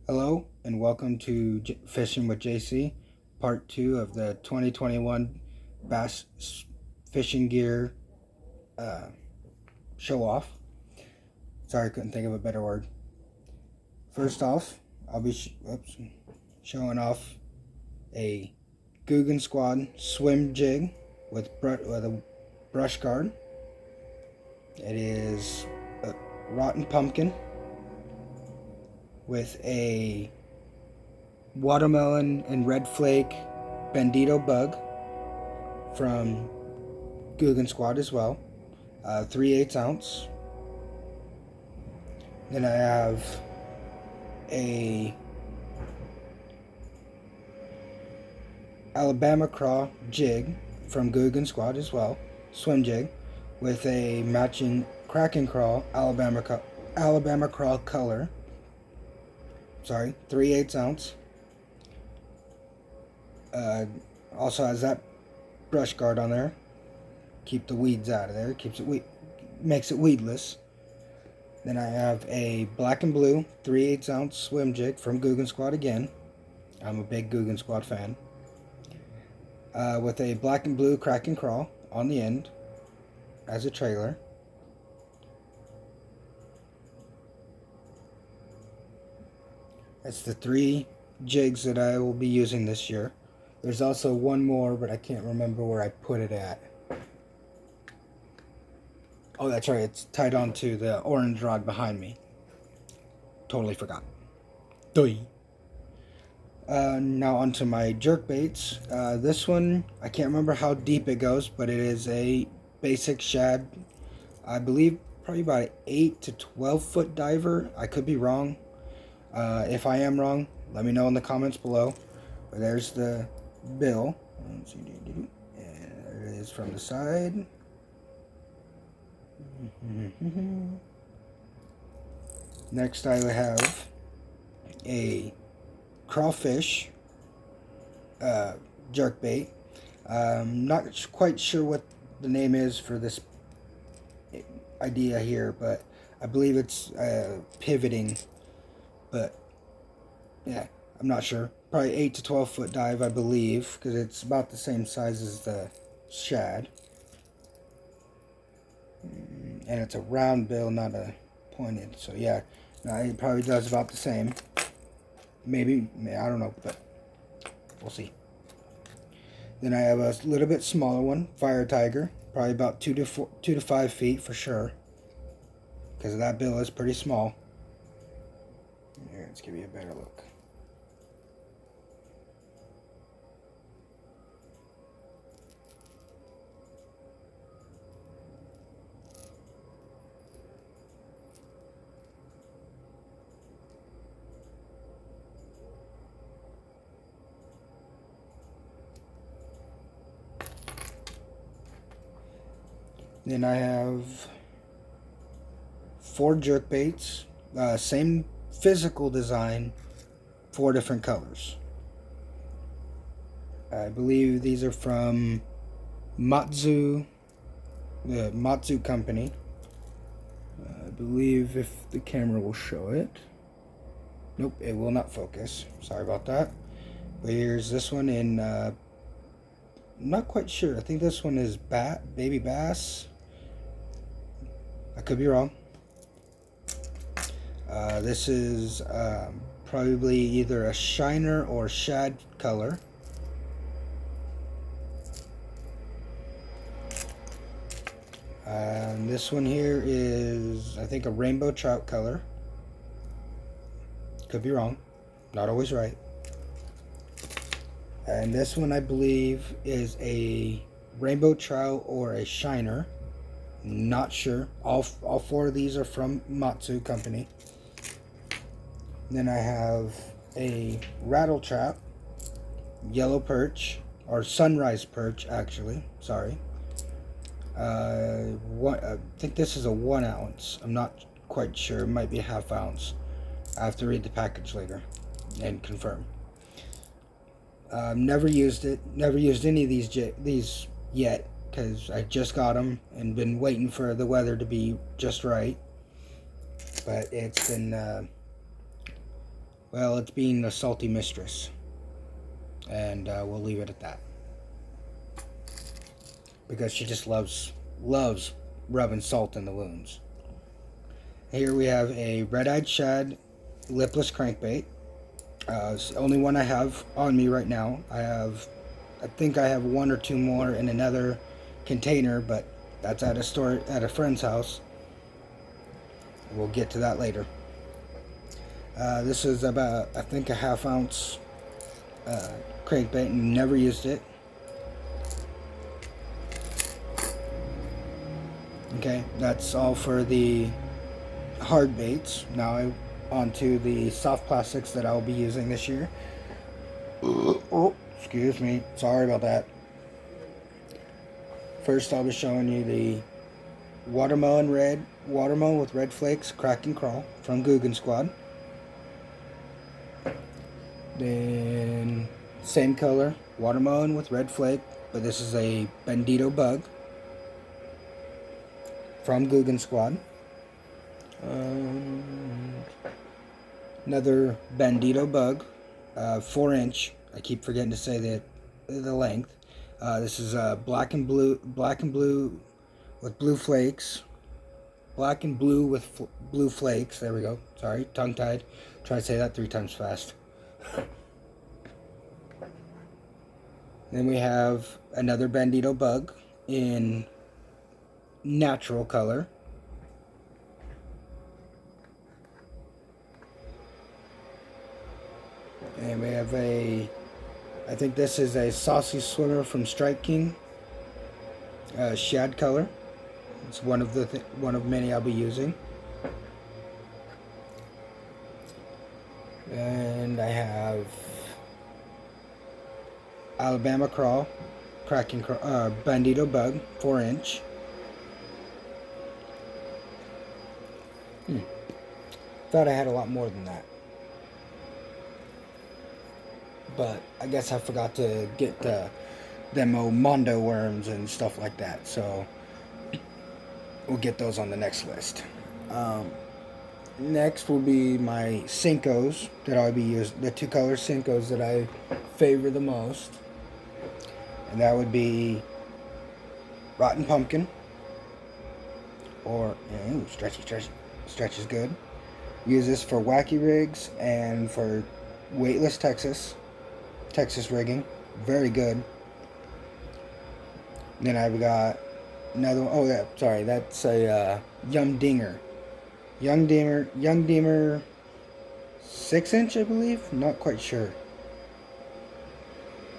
Hello and welcome to Fishing with JC, part 2 of the 2021 Bass Fishing Gear uh, show off. Sorry, I couldn't think of a better word. First off, I'll be showing off a Googan Squad swim jig with a brush guard. It is a rotten pumpkin with a watermelon and red flake bandito bug from Googan Squad as well, 3/8 ounce. Then I have a Alabama Craw jig from Googan Squad as well, swim jig, with a matching Kraken Craw Alabama Craw color. 3/8 ounce. Also has that brush guard on there. Keep the weeds out of there. Makes it weedless. Then I have a black and blue 3/8 ounce swim jig from Googan Squad again. I'm a big Googan Squad fan. With a black and blue Kraken Craw on the end as a trailer. That's the 3 jigs that I will be using this year. There's also one more, but I can't remember where I put it at. Oh, that's right. It's tied onto the orange rod behind me. Totally forgot. Now onto my jerk baits. This one, I can't remember how deep it goes, but it is a basic shad. I believe probably about an 8 to 12 foot diver. I could be wrong. If I am wrong, let me know in the comments below. But there's the bill. And there it is from the side. Next I have a crawfish jerk bait. Not quite sure what the name is for this idea here, but I believe it's pivoting, but yeah, I'm not sure. Probably 8 to 12 foot dive, I believe, because it's about the same size as the shad. And it's a round bill, not a pointed. So yeah, it probably does about the same. Maybe, I don't know, but we'll see. Then I have a little bit smaller one, Fire Tiger, probably about 2 to 5 feet for sure, because that bill is pretty small. Here, let's give you a better look. Then I have 4 jerk baits, same physical design, 4 different colors. I believe these are from Matsu, the Matsu company. I believe if the camera will show it. Nope, it will not focus. Sorry about that. But here's this one in, I'm not quite sure. I think this one is baby bass. I could be wrong. This is probably either a shiner or shad color. And this one here is, I think, a rainbow trout color. Could be wrong. Not always right. And this one, I believe, is a rainbow trout or a shiner. Not sure. All 4 of these are from Matsu company. Then I have a rattle trap, yellow perch, or sunrise perch actually, sorry. I think this is a 1 ounce. I'm not quite sure. It might be a ½ ounce. I have to read the package later and confirm. Never used it. Never used any of these yet, because I just got them and been waiting for the weather to be just right. But it's been Well, it's being a salty mistress. And we'll leave it at that. Because she just loves rubbing salt in the wounds. Here we have a red-eyed shad lipless crankbait. It's the only one I have on me right now. I think I have one or two more in another container, but that's at a friend's house. We'll get to that later. This is about, I think, a half-ounce crankbait, and never used it. Okay, that's all for the hard baits. Now on to the soft plastics that I'll be using this year. Oh, excuse me. Sorry about that. First, I'll be showing you the watermelon with red flakes, crack and crawl from Guggen Squad. Then same color, watermelon with red flake, but this is a Bandito bug from Guggen Squad. Another Bandito bug, 4-inch. I keep forgetting to say the length. This is black and blue with blue flakes. Black and blue with blue flakes. There we go. Sorry, tongue-tied. Try to say that 3 times fast. Then we have another Bandito bug in natural color. And we have I think this is a Saucy Swimmer from Strike King, shad color. It's one of many I'll be using. And I have Alabama Crawl, Cracking Bandito bug, 4-inch. Thought I had a lot more than that, but I guess I forgot to get them Mondo worms and stuff like that, so we'll get those on the next list. Next will be my Senkos that I'll be using, the 2-color Senkos that I favor the most, and that would be Rotten Pumpkin, or stretch is good. Use this for wacky rigs and for weightless Texas rigging. Very good. Then I've got another one. Oh, yeah, sorry. That's a Young Dinger. Young Dinger 6-inch, I believe. Not quite sure.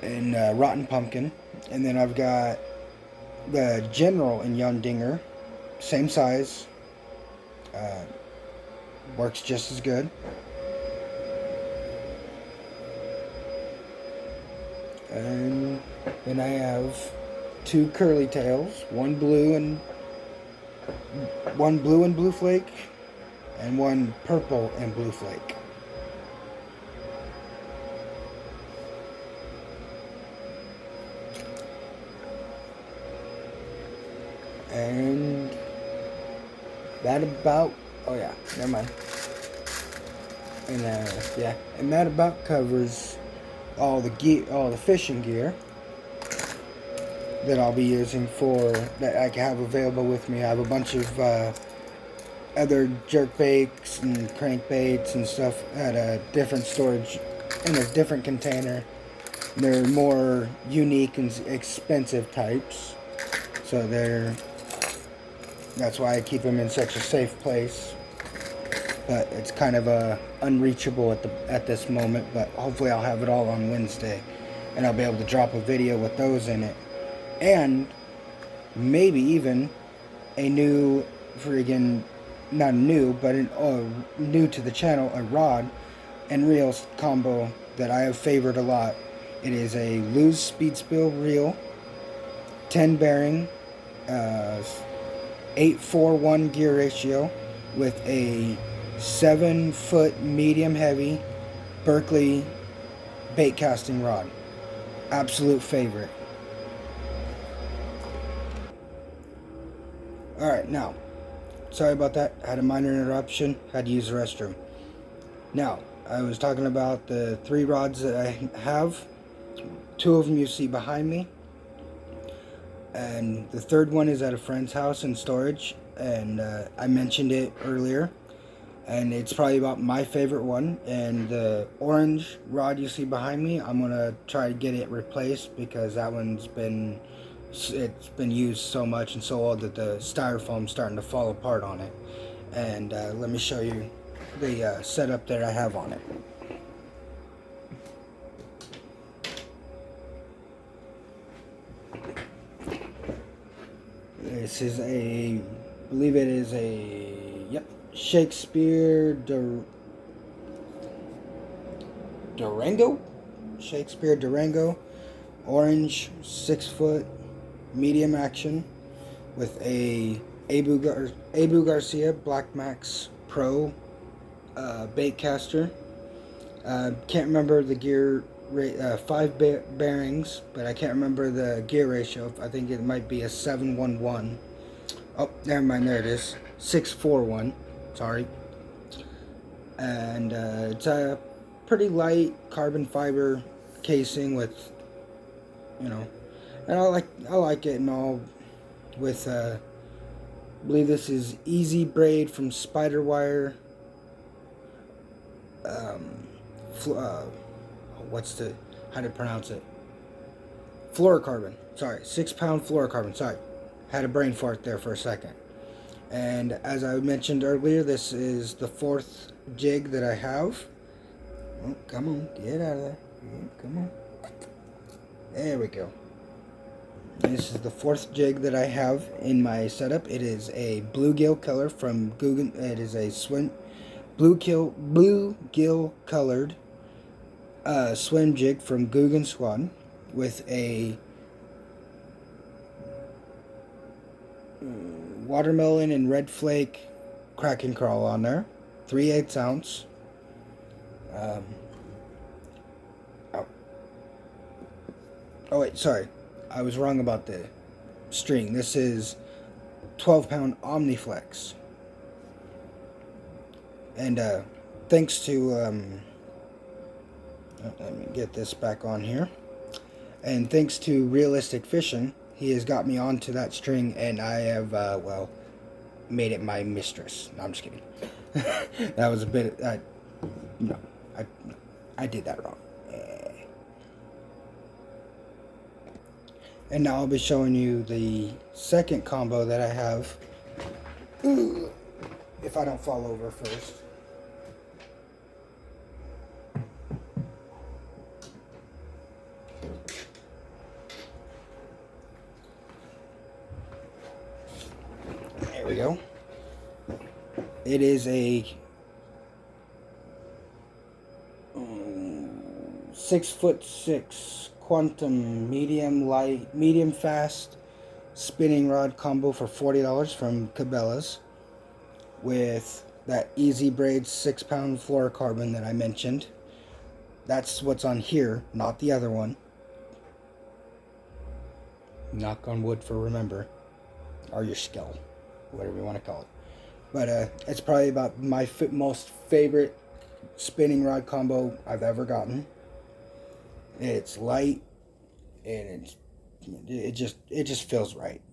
And Rotten Pumpkin. And then I've got the General in Young Dinger. Same size. Works just as good. And then I have 2 curly tails, one blue and blue flake, and one purple and blue flake. And that about, oh yeah, never mind. And yeah, and that about covers all the fishing gear that I'll be using that I have available with me. I have a bunch of other jerk baits and crankbaits and stuff at a different storage in a different container. They're more unique and expensive types, so that's why I keep them in such a safe place. But it's kind of unreachable at this moment. But hopefully I'll have it all on Wednesday, and I'll be able to drop a video with those in it, and maybe even a new not new, but new to the channel, a rod and reel combo that I have favored a lot. It is a Lew's Speed Spill reel, 10 bearing, 8-4-1 gear ratio with a 7-foot medium heavy Berkley bait casting rod. Absolute favorite. Alright, now, sorry about that. I had a minor interruption. Had to use the restroom. Now, I was talking about the 3 rods that I have. 2 of them you see behind me, and the third one is at a friend's house in storage, and I mentioned it earlier, and it's probably about my favorite one. And the orange rod you see behind me, I'm gonna try to get it replaced because that one's been used so much and so old that the styrofoam's starting to fall apart on it. And let me show you the setup that I have on it. This is I believe it is yep, Shakespeare Durango? Shakespeare Durango, orange, 6-foot, medium action, with a Abu Garcia Black Max Pro bait caster. Can't remember the gear 5 bearings, but I can't remember the gear ratio. I think it might be a 711. Oh, never mind, there it is. 641, sorry. And it's a pretty light carbon fiber casing with, you know, and I like it and all with, I believe this is Easy Braid from Spiderwire. How to pronounce it? Fluorocarbon. Sorry, 6-pound fluorocarbon. Sorry, had a brain fart there for a second. And as I mentioned earlier, this is the 4th jig that I have. Oh, come on, get out of there. Come on. There we go. This is the 4th jig that I have in my setup. It is a bluegill color from Guggen. It is a bluegill colored swim jig from Guggen Squad with a watermelon and red flake crack and crawl on there, 3/8 ounce. Oh wait, sorry, I was wrong about the string. This is 12-pound Omniflex, and thanks to let me get this back on here. And thanks to Realistic Fishing, he has got me onto that string, and I have well, made it my mistress. No, I'm just kidding. That was a bit. No, I did that wrong. And now I'll be showing you the second combo that I have. If I don't fall over first. There we go. It is a 6'6" Quantum medium fast spinning rod combo for $40 from Cabela's, with that Easy Braid 6-pound fluorocarbon that I mentioned. That's what's on here, not the other one. Knock on wood for remember, or your skull, whatever you want to call it. But it's probably about my most favorite spinning rod combo I've ever gotten. It's light, and it just feels right.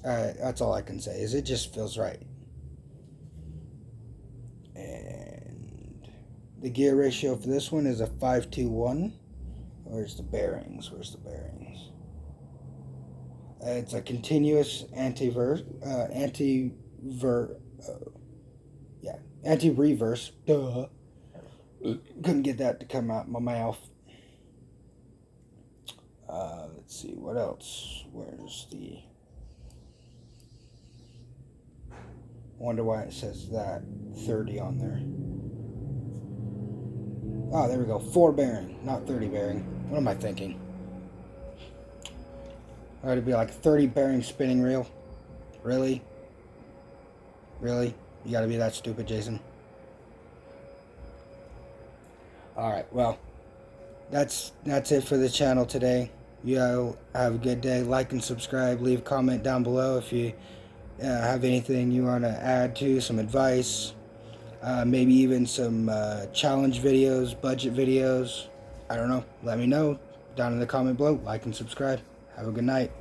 That's all I can say, is it just feels right. And the gear ratio for this one is a 5:1. Where's the bearings? It's a continuous anti-reverse. Duh. Couldn't get that to come out my mouth. Let's see, what else? Where's the... wonder why it says that 30 on there. Oh, there we go. 4 bearing, not 30 bearing. What am I thinking? It'd be like 30 bearing spinning reel. Really? You gotta be that stupid, Jason. Alright, well, that's it for the channel today. You all have a good day. Like and subscribe. Leave a comment down below if you have anything you want to add to, some advice. Maybe even some challenge videos, budget videos. I don't know. Let me know down in the comment below. Like and subscribe. Have a good night.